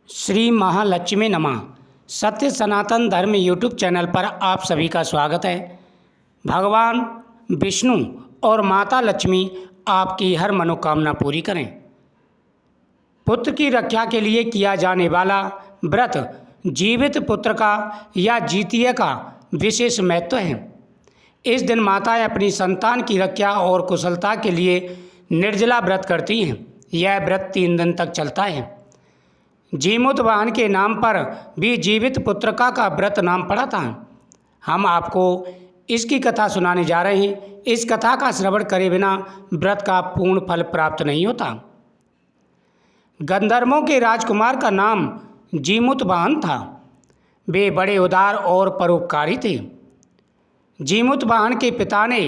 श्री महालक्ष्मी नमः। सत्य सनातन धर्म यूट्यूब चैनल पर आप सभी का स्वागत है। भगवान विष्णु और माता लक्ष्मी आपकी हर मनोकामना पूरी करें। पुत्र की रक्षा के लिए किया जाने वाला व्रत जीवित पुत्र का या जितिया का विशेष महत्व है। इस दिन माताएं अपनी संतान की रक्षा और कुशलता के लिए निर्जला व्रत करती हैं। यह व्रत 3 दिन तक चलता है। जीमूत वाहन के नाम पर भी जीवित पुत्रका का व्रत नाम पड़ा था। हम आपको इसकी कथा सुनाने जा रहे हैं। इस कथा का श्रवण करे बिना व्रत का पूर्ण फल प्राप्त नहीं होता। गंधर्वों के राजकुमार का नाम जीमूत वाहन था। वे बड़े उदार और परोपकारी थे। जीमूत वाहन के पिता ने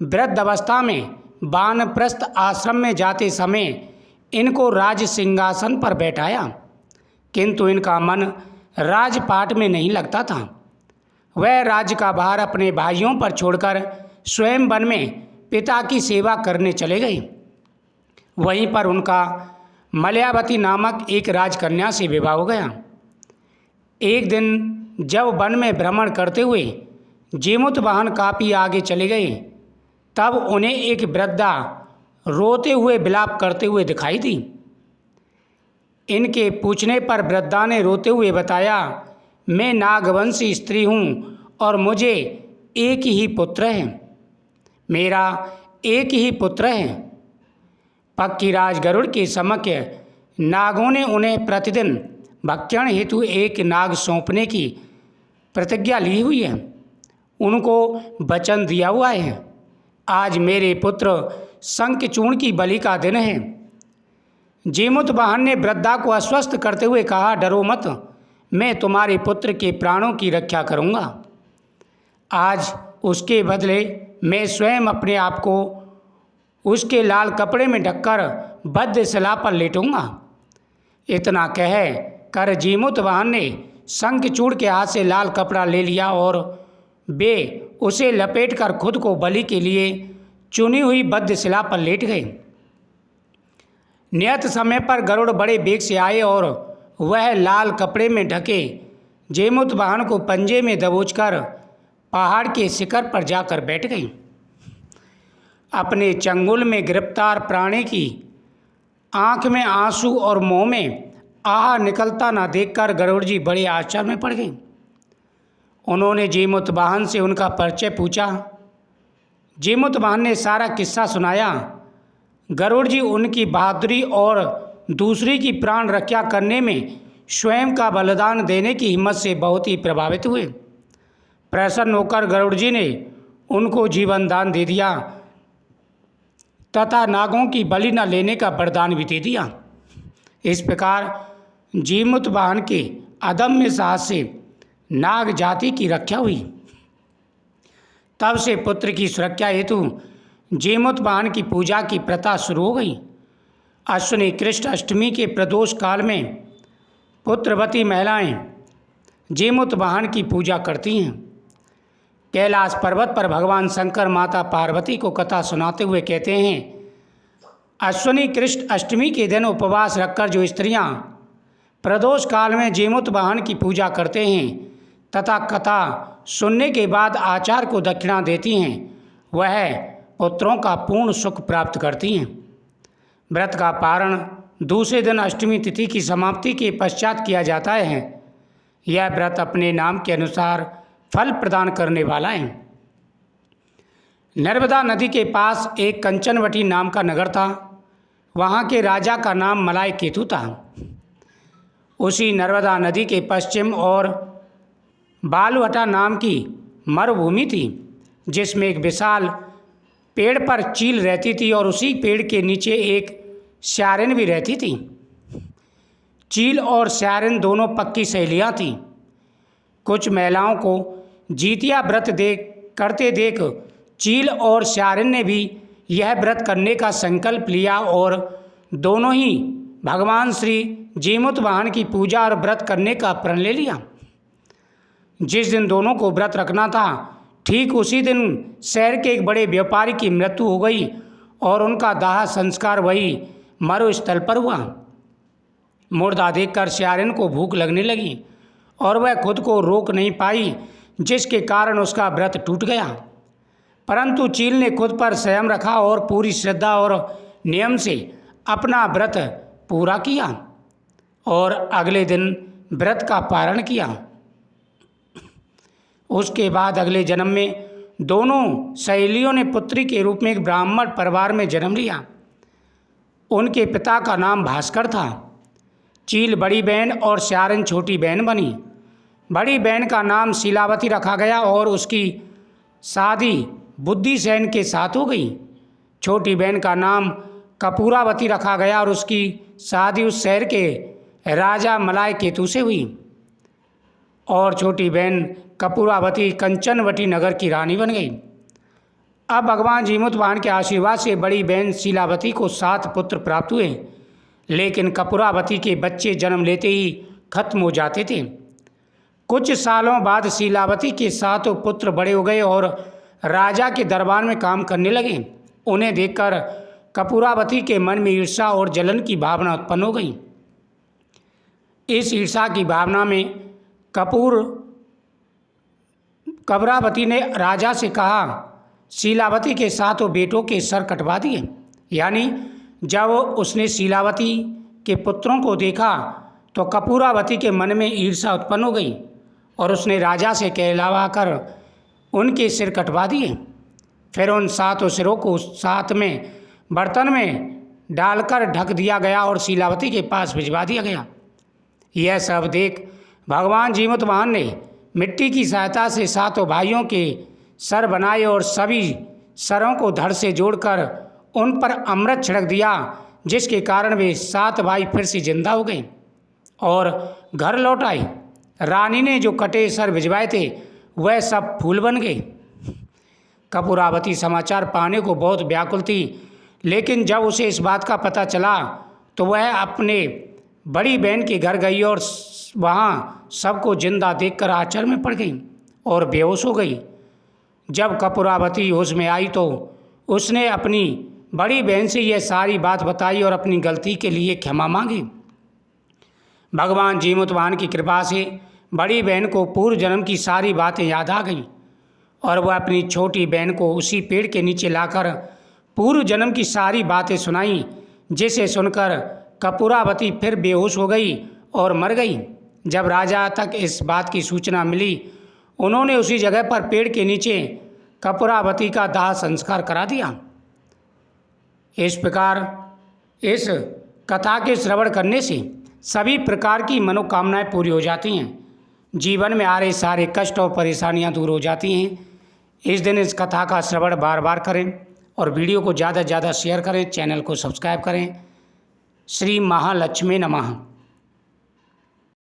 वृद्ध अवस्था में वानप्रस्थ आश्रम में जाते समय इनको राज सिंहासन पर बैठाया, किंतु इनका मन राजपाट में नहीं लगता था। वह राज्य का भार अपने भाइयों पर छोड़कर स्वयं वन में पिता की सेवा करने चले गए। वहीं पर उनका मलयावती नामक एक राजकन्या से विवाह हो गया। एक दिन जब वन में भ्रमण करते हुए जीमूत वाहन काफ़ी आगे चले गए, तब उन्हें एक वृद्धा रोते हुए विलाप करते हुए दिखाई दी। इनके पूछने पर वृद्धा ने रोते हुए बताया, मैं नागवंशी स्त्री हूँ और मुझे एक ही पुत्र है। मेरा एक ही पुत्र है। पक्षीराज गरुड़ के समक्ष नागों ने उन्हें प्रतिदिन भक्षण हेतु एक नाग सौंपने की प्रतिज्ञा ली हुई है। उनको वचन दिया हुआ है। आज मेरे पुत्र शंखचूर्ण की बलि का दिन है। जीमूत वाहन ने वृद्धा को आश्वस्त करते हुए कहा, डरो मत, मैं तुम्हारे पुत्र के प्राणों की रक्षा करूंगा। आज उसके बदले मैं स्वयं अपने आप को उसके लाल कपड़े में ढककर बद्ध शिला पर लेटूंगा। इतना कह कर जीमूत वाहन ने शंखचूड़ के हाथ से लाल कपड़ा ले लिया और वे उसे लपेटकर खुद को बलि के लिए चुनी हुई बद्ध शिला पर लेट गए। नियत समय पर गरुड़ बड़े वेग से आए और वह लाल कपड़े में ढके जीमूत वाहन को पंजे में दबोचकर पहाड़ के शिखर पर जाकर बैठ गई। अपने चंगुल में गिरफ्तार प्राणी की आंख में आंसू और मुंह में आह निकलता ना देखकर गरुड़ जी बड़े आश्चर्य में पड़ गए। उन्होंने जीमूत वाहन से उनका परिचय पूछा। जीमूत वाहन ने सारा किस्सा सुनाया। गरुड़ जी उनकी बहादुरी और दूसरी की प्राण रक्षा करने में स्वयं का बलिदान देने की हिम्मत से बहुत ही प्रभावित हुए। प्रसन्न होकर गरुड़ जी ने उनको जीवन दान दे दिया तथा नागों की बलि न लेने का वरदान भी दे दिया। इस प्रकार जीमूत वाहन के अदम्य साहस से नाग जाति की रक्षा हुई। तब से पुत्र की सुरक्षा हेतु जीमूत वाहन की पूजा की प्रथा शुरू हो गई। अश्विनी कृष्ण अष्टमी के प्रदोष काल में पुत्रवती महिलाएं जीमूत वाहन की पूजा करती हैं। कैलाश पर्वत पर भगवान शंकर माता पार्वती को कथा सुनाते हुए कहते हैं, अश्विनी कृष्ण अष्टमी के दिन उपवास रखकर जो स्त्रियां प्रदोष काल में जीमूत वाहन की पूजा करते हैं तथा कथा सुनने के बाद आचार को दक्षिणा देती हैं, वह पुत्रों का पूर्ण सुख प्राप्त करती हैं। व्रत का पारण दूसरे दिन अष्टमी तिथि की समाप्ति के पश्चात किया जाता है। यह व्रत अपने नाम के अनुसार फल प्रदान करने वाला है। नर्मदा नदी के पास एक कंचनवटी नाम का नगर था। वहाँ के राजा का नाम मलाय केतु था। उसी नर्मदा नदी के पश्चिम और बालवटा नाम की मरुभूमि थी, जिसमें एक विशाल पेड़ पर चील रहती थी और उसी पेड़ के नीचे एक स्यारिन भी रहती थी। चील और स्यारिन दोनों पक्की सहेलियाँ थीं। कुछ महिलाओं को जितिया व्रत करते देख चील और स्यारिन ने भी यह व्रत करने का संकल्प लिया और दोनों ही भगवान श्री जीमूत वाहन की पूजा और व्रत करने का प्रण ले लिया। जिस दिन दोनों को व्रत रखना था, ठीक उसी दिन शहर के एक बड़े व्यापारी की मृत्यु हो गई और उनका दाह संस्कार वही मरुस्थल पर हुआ। मुर्दा देखकर सियारिन को भूख लगने लगी और वह खुद को रोक नहीं पाई, जिसके कारण उसका व्रत टूट गया। परंतु चील ने खुद पर संयम रखा और पूरी श्रद्धा और नियम से अपना व्रत पूरा किया और अगले दिन व्रत का पारण किया। उसके बाद अगले जन्म में दोनों सहेलियों ने पुत्री के रूप में एक ब्राह्मण परिवार में जन्म लिया। उनके पिता का नाम भास्कर था। चील बड़ी बहन और सियारिन छोटी बहन बनी। बड़ी बहन का नाम शीलावती रखा गया और उसकी शादी बुद्धिसेन के साथ हो गई। छोटी बहन का नाम कपूरावती रखा गया और उसकी शादी उस शहर के राजा मलाय केतु से हुई। और छोटी बहन कपूरावती कंचनवटी नगर की रानी बन गई। अब भगवान जीमूतवाहन के आशीर्वाद से बड़ी बहन शीलावती को 7 पुत्र प्राप्त हुए, लेकिन कपूरावती के बच्चे जन्म लेते ही खत्म हो जाते थे। कुछ सालों बाद शीलावती के 7 पुत्र बड़े हो गए और राजा के दरबार में काम करने लगे। उन्हें देखकर कपूरावती के मन में ईर्ष्या और जलन की भावना उत्पन्न हो गई। इस ईर्ष्या की भावना में कपूरावती ने राजा से कहा, शीलावती के 7 बेटों के सर कटवा दिए। यानी जब उसने शीलावती के पुत्रों को देखा तो कपूरावती के मन में ईर्ष्या उत्पन्न हो गई और उसने राजा से कहलवा कर उनके सिर कटवा दिए। फिर उन 7 सिरों को साथ में बर्तन में डालकर ढक दिया गया और शीलावती के पास भिजवा दिया गया। यह सब देख भगवान जीमूतवाहन ने मिट्टी की सहायता से 7 भाइयों के सर बनाए और सभी सरों को धड़ से जोड़कर उन पर अमृत छिड़क दिया, जिसके कारण वे 7 भाई फिर से जिंदा हो गए और घर लौट आए। रानी ने जो कटे सर भिजवाए थे वह सब फूल बन गए। कपूरावती समाचार पाने को बहुत व्याकुल थी, लेकिन जब उसे इस बात का पता चला तो वह अपने बड़ी बहन के घर गई और वहाँ सबको जिंदा देखकर आश्चर्य में पड़ गई और बेहोश हो गई। जब कपूरावती होश में आई तो उसने अपनी बड़ी बहन से यह सारी बात बताई और अपनी गलती के लिए क्षमा मांगी। भगवान जीमूतवाहन की कृपा से बड़ी बहन को पूर्व जन्म की सारी बातें याद आ गईं और वह अपनी छोटी बहन को उसी पेड़ के नीचे लाकर पूर्व जन्म की सारी बातें सुनाई, जिसे सुनकर कपूरावती फिर बेहोश हो गई और मर गई। जब राजा तक इस बात की सूचना मिली, उन्होंने उसी जगह पर पेड़ के नीचे कपूरावती का दाह संस्कार करा दिया। इस प्रकार इस कथा के श्रवण करने से सभी प्रकार की मनोकामनाएं पूरी हो जाती हैं। जीवन में आ रहे सारे कष्ट और परेशानियां दूर हो जाती हैं। इस दिन इस कथा का श्रवण बार बार करें और वीडियो को ज़्यादा से ज़्यादा शेयर करें, चैनल को सब्सक्राइब करें। श्री महालक्ष्मी नमः।